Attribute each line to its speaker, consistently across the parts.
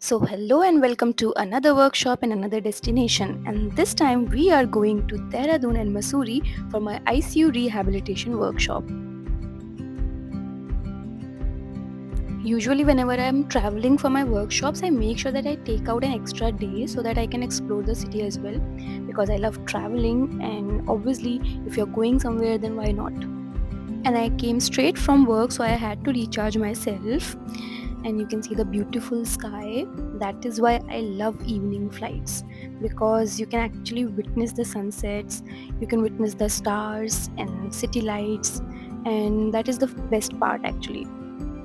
Speaker 1: Hello and welcome to another workshop and another destination. And this time we are going to Dehradun and Mussoorie for my ICU Rehabilitation workshop. Usually, whenever I'm traveling for my workshops, I make sure that I take out an extra day so that I can explore the city as well because I love traveling. And obviously, if you're going somewhere, then why not? And I came straight from work, so I had to recharge myself. And you can see the beautiful sky. That is why I love evening flights because you can actually witness the sunsets, you can witness the stars and city lights, and that is the best part actually.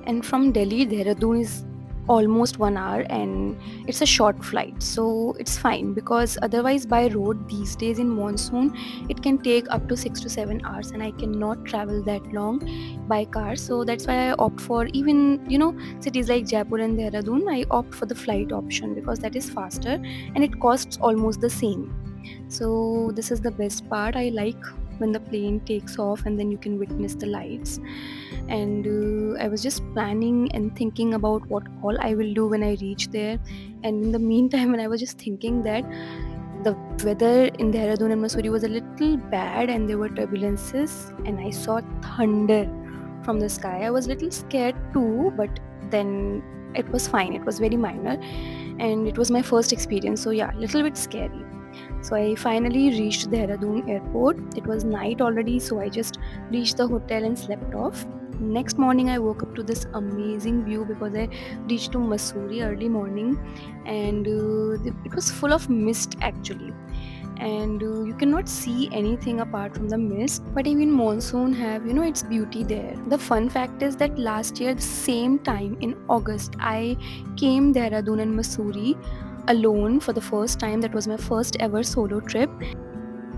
Speaker 1: And from Delhi, Dehradun is almost 1 hour and it's a short flight, so it's fine because otherwise by road these days in monsoon it can take up to 6 to 7 hours and I cannot travel that long by car. So that's why I opt for, even cities like Jaipur and Dehradun, I opt for the flight option because that is faster and it costs almost the same. So this is the best part. I like when the plane takes off and then you can witness the lights. And I was just planning and thinking about what all I will do when I reach there. And in the meantime, when I was just thinking that the weather in Dehradun and Mussoorie was a little bad and there were turbulences and I saw thunder from the sky. I was a little scared too, but then it was fine. It was very minor and it was my first experience. So yeah, a little bit scary. So I finally reached Dehradun airport. It was night already, so I just reached the hotel and slept off. Next morning, I woke up to this amazing view because I reached to Mussoorie early morning, and it was full of mist actually. And you cannot see anything apart from the mist, but even monsoon have its beauty there. The fun fact is that last year the same time in August I came Dehradun and Mussoorie alone for the first time. That was my first ever solo trip.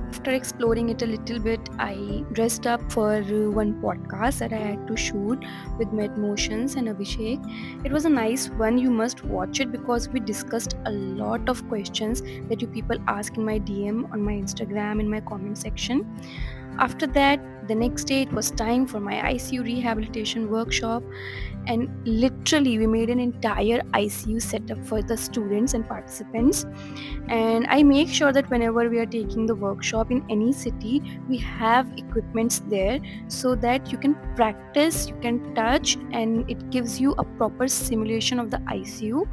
Speaker 1: After exploring it a little bit, I dressed up for one podcast that I had to shoot with Med Motions and Abhishek. It was a nice one. You must watch it because we discussed a lot of questions that you people ask in my DM on my Instagram in my comment section. After that, the next day it was time for my ICU rehabilitation workshop, and literally we made an entire ICU setup for the students and participants. And I make sure that whenever we are taking the workshop in any city, we have equipments there so that you can practice, you can touch, and it gives you a proper simulation of the ICU.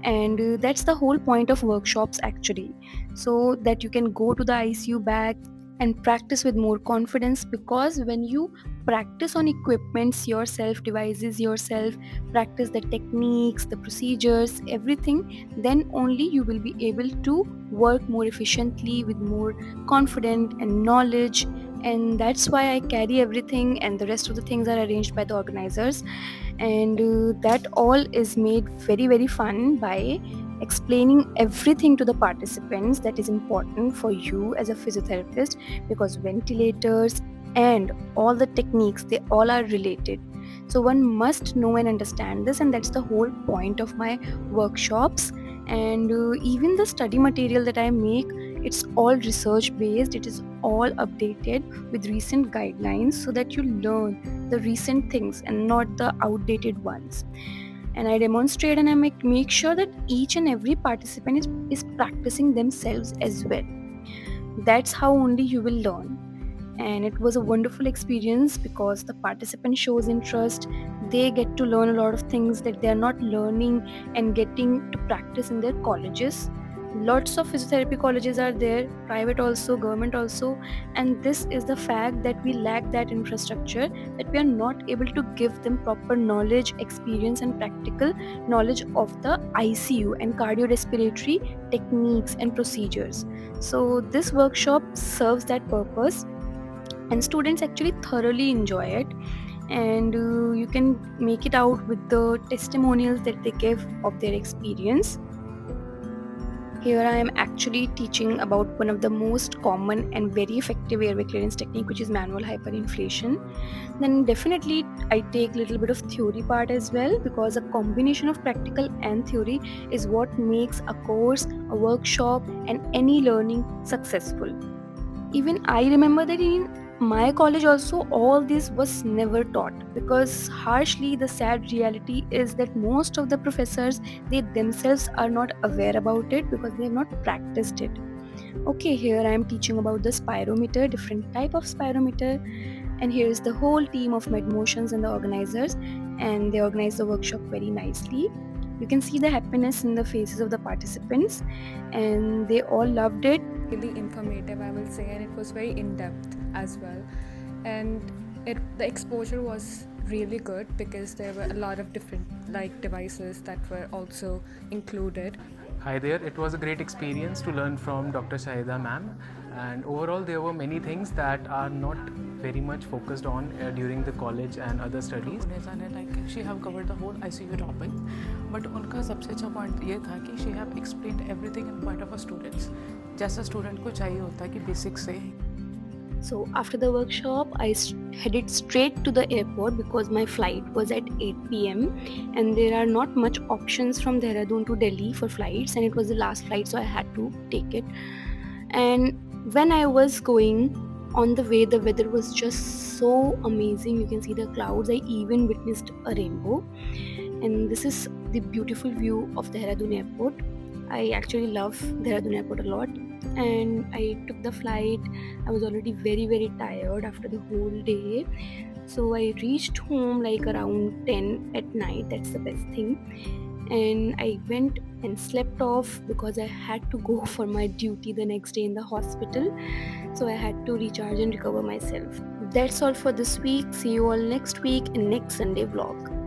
Speaker 1: And that's the whole point of workshops actually, so that you can go to the ICU bag and practice with more confidence, because when you practice on equipments yourself, devices yourself, practice the techniques, the procedures, everything, then only you will be able to work more efficiently with more confidence and knowledge. And that's why I carry everything, and the rest of the things are arranged by the organizers. And that all is made very very fun by explaining everything to the participants that is important for you as a physiotherapist, because ventilators and all the techniques, they all are related. So one must know and understand this, and that's the whole point of my workshops. And even the study material that I make, it's all research based, it is all updated with recent guidelines so that you learn the recent things and not the outdated ones. And I demonstrate and I make sure that each and every participant is practicing themselves as well. That's how only you will learn. And it was a wonderful experience because the participant shows interest. They get to learn a lot of things that they are not learning and getting to practice in their colleges. Lots of physiotherapy colleges are there, private also, government also, and this is the fact that we lack that infrastructure, that we are not able to give them proper knowledge, experience, and practical knowledge of the ICU and cardiorespiratory techniques and procedures. So this workshop serves that purpose, and students actually thoroughly enjoy it. And you can make it out with the testimonials that they give of their experience. Here I am actually teaching about one of the most common and very effective airway clearance technique, which is manual hyperinflation. Then definitely I take a little bit of theory part as well, because a combination of practical and theory is what makes a course, a workshop, and any learning successful. Even I remember that in my college also all this was never taught, because harshly the sad reality is that most of the professors, they themselves are not aware about it because they have not practiced it. Okay, here I am teaching about the spirometer, different type of spirometer, and here is the whole team of medmotions and the organizers, and they organize the workshop very nicely. You can see the happiness in the faces of the participants, and they all loved it.
Speaker 2: Really informative, I will say, and it was very in depth as well. And the exposure was really good because there were a lot of different like devices that were also included.
Speaker 3: Hi there, it was a great experience to learn from Dr. Shahida ma'am, and overall there were many things that are not very much focused on during the college and other studies.
Speaker 4: Like she have covered the whole ICU topic, but उनका सबसे अच्छा point ये था कि she have explained everything in point of a students, जैसा student को चाहिए होता है कि बेसिक से.
Speaker 1: So after the workshop, I headed straight to the airport because my flight was at 8 p.m. and there are not much options from Dehradun to Delhi for flights, and it was the last flight, so I had to take it. And when I was going on the way, the weather was just so amazing. You can see the clouds. I even witnessed a rainbow, and this is the beautiful view of Dehradun airport. I actually love Dehradun airport a lot, and I took the flight. I was already very very tired after the whole day, so I reached home like around 10 at night. That's the best thing. And I went and slept off because I had to go for my duty the next day in the hospital, so I had to recharge and recover myself. That's all for this week. See you all next week in next Sunday vlog.